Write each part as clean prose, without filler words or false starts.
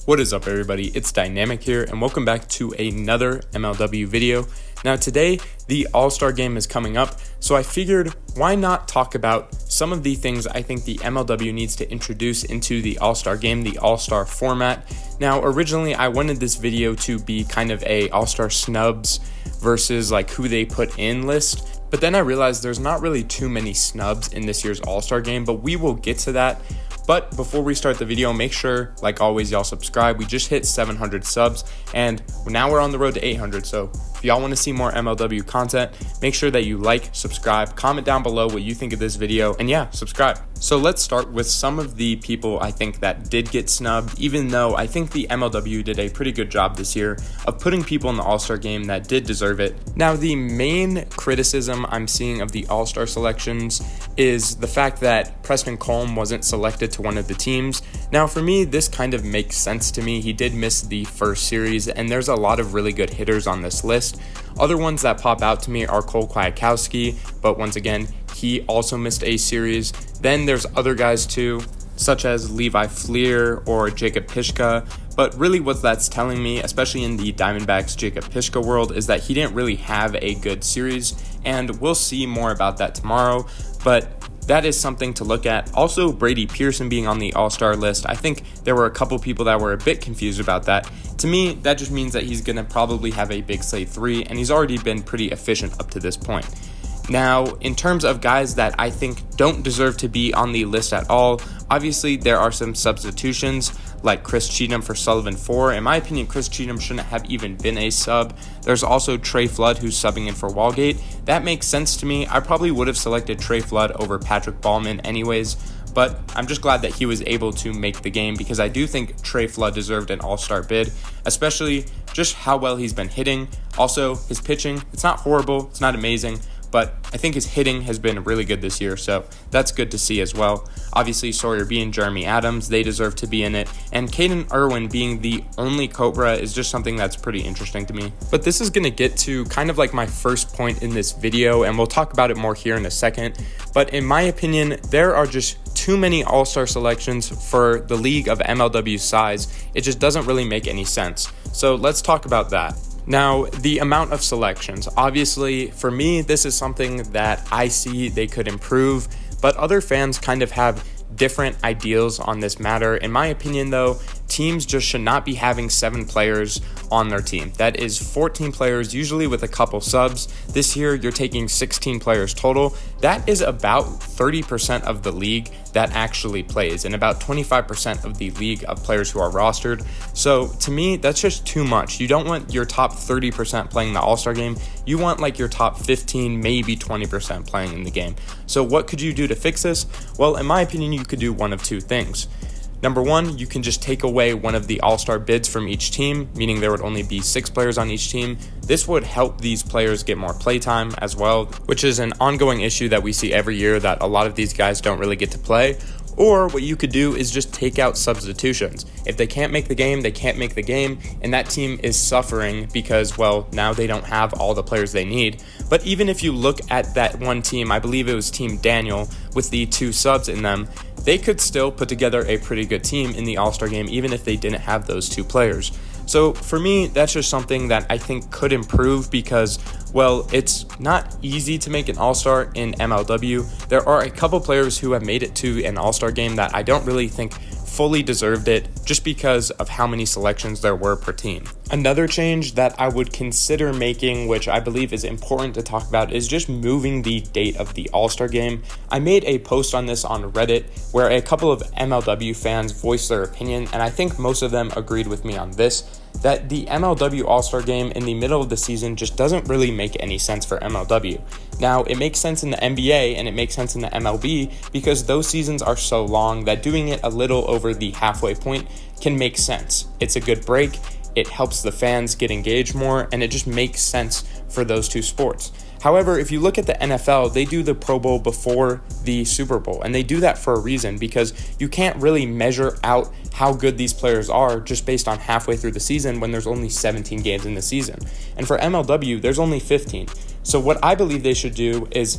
What is up, everybody? It's Dynamic here, and welcome back to another MLW video. Now today, the All-Star game is coming up, so I figured why not talk about some of the things I think the MLW needs to introduce into the All-Star game, the All-Star format. Now originally I wanted this video to be kind of a All-Star snubs versus like who they put in list, but then I realized there's not really too many snubs in this year's All-Star game, but we will get to that. But before we start the video, make sure, like always, y'all subscribe. We just hit 700 subs, and now we're on the road to 800. So if y'all want to see more MLW content, make sure that you like, subscribe, comment down below what you think of this video, and yeah, subscribe. So let's start with some of the people I think that did get snubbed, even though I think the MLW did a pretty good job this year of putting people in the All-Star game that did deserve it. Now, the main criticism I'm seeing of the All-Star selections is the fact that Preston Colm wasn't selected to one of the teams. Now, for me, this kind of makes sense to me. He did miss the first series, and there's a lot of really good hitters on this list. Other ones that pop out to me are Cole Kwiatkowski, but once again, he also missed a series. Then there's other guys too, such as Levi Fleer or Jacob Pishka. But really what that's telling me, especially in the Diamondbacks Jacob Pishka world, is that he didn't really have a good series, and we'll see more about that tomorrow. But that is something to look at. Also, Brady Pearson being on the All-Star list, I think there were a couple people that were a bit confused about that. To me, that just means that he's going to probably have a big slate 3, and he's already been pretty efficient up to this point. Now, in terms of guys that I think don't deserve to be on the list at all, obviously there are some substitutions like Chris Cheatham for Sullivan 4. In my opinion, Chris Cheatham shouldn't have even been a sub. There's also Trey Flood who's subbing in for Walgate. That makes sense to me. I probably would have selected Trey Flood over Patrick Ballman anyways, but I'm just glad that he was able to make the game because I do think Trey Flood deserved an All-Star bid, especially just how well he's been hitting. Also, his pitching, it's not horrible, it's not amazing, but I think his hitting has been really good this year, so that's good to see as well. Obviously, Sawyer B and Jeremy Adams, they deserve to be in it, and Caden Irwin being the only Cobra is just something that's pretty interesting to me. But this is going to get to kind of like my first point in this video, and we'll talk about it more here in a second. But in my opinion, there are just too many All-Star selections for the league of MLW size. It just doesn't really make any sense. So let's talk about that. Now, the amount of selections. Obviously, for me, this is something that I see they could improve, but other fans kind of have different ideals on this matter. In my opinion, though, teams just should not be having 7 players on their team. That is 14 players, usually with a couple subs. This year, you're taking 16 players total. That is about 30% of the league that actually plays, and about 25% of the league of players who are rostered. So to me, that's just too much. You don't want your top 30% playing the All-Star game. You want like your top 15, maybe 20% playing in the game. So what could you do to fix this? Well, in my opinion, you could do one of two things. Number one, you can just take away one of the All-Star bids from each team, meaning there would only be 6 players on each team. This would help these players get more playtime as well, which is an ongoing issue that we see every year that a lot of these guys don't really get to play. Or what you could do is just take out substitutions. If they can't make the game, they can't make the game, and that team is suffering because, well, now they don't have all the players they need. But even if you look at that one team, I believe it was Team Daniel with the 2 subs in them, they could still put together a pretty good team in the All-Star game even if they didn't have those 2 players. So for me, that's just something that I think could improve because, well, it's not easy to make an All-Star in MLW. There are a couple players who have made it to an All-Star game that I don't really think fully deserved it just because of how many selections there were per team. Another change that I would consider making, which I believe is important to talk about, is just moving the date of the All-Star game. I made a post on this on Reddit where a couple of MLW fans voiced their opinion, and I think most of them agreed with me on this, that the MLW All-Star game in the middle of the season just doesn't really make any sense for MLW. Now, it makes sense in the NBA and it makes sense in the MLB because those seasons are so long that doing it a little over the halfway point can make sense. It's a good break, it helps the fans get engaged more, and it just makes sense for those 2 sports. However, if you look at the NFL, they do the Pro Bowl before the Super Bowl, and they do that for a reason because you can't really measure out how good these players are just based on halfway through the season when there's only 17 games in the season. And for MLW, there's only 15. So what I believe they should do is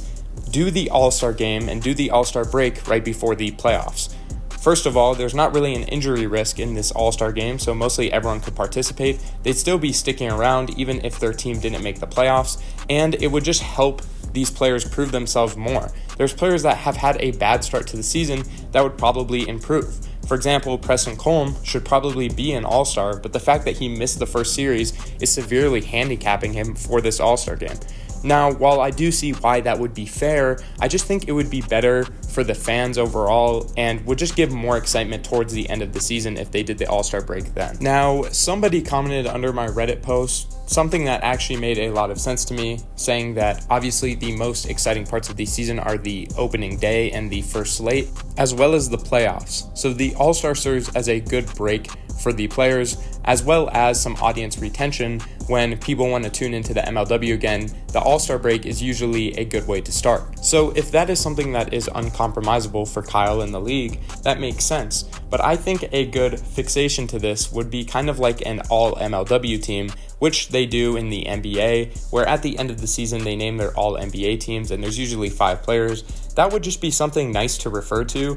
do the All-Star game and do the All-Star break right before the playoffs. First of all, there's not really an injury risk in this All-Star game, so mostly everyone could participate. They'd still be sticking around even if their team didn't make the playoffs, and it would just help these players prove themselves more. There's players that have had a bad start to the season that would probably improve. For example, Preston Colm should probably be an All-Star, but the fact that he missed the first series is severely handicapping him for this All-Star game. Now, while I do see why that would be fair, I just think it would be better for the fans overall and would just give more excitement towards the end of the season if they did the All-Star break then. Now, somebody commented under my Reddit post something that actually made a lot of sense to me, saying that obviously the most exciting parts of the season are the opening day and the first slate, as well as the playoffs. So the All-Star serves as a good break for the players, as well as some audience retention. When people want to tune into the MLW again, the All-Star break is usually a good way to start. So if that is something that is uncompromisable for Kyle in the league, that makes sense. But I think a good fixation to this would be kind of like an all MLW team, which they do in the NBA, where at the end of the season they name their all NBA teams and there's usually 5 players. That would just be something nice to refer to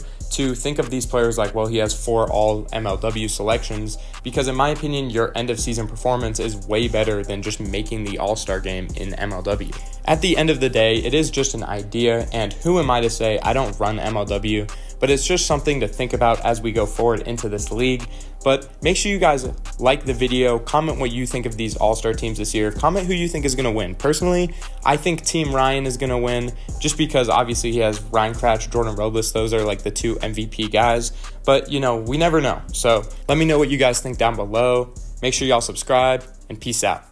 think of these players like, well, he has 4 all MLW selections, because in my opinion, your end of season performance is way better than just making the All-Star game in MLW. At the end of the day, it is just an idea, and who am I to say I don't run MLW, but it's just something to think about as we go forward into this league. But make sure you guys like the video, comment what you think of these All-Star teams this year, comment who you think is going to win. Personally, I think Team Ryan is going to win, just because obviously he has Ryan Cratch, Jordan Robles, those are like the 2 MVP guys, but we never know. So let me know what you guys think down below. Make sure y'all subscribe, and peace out.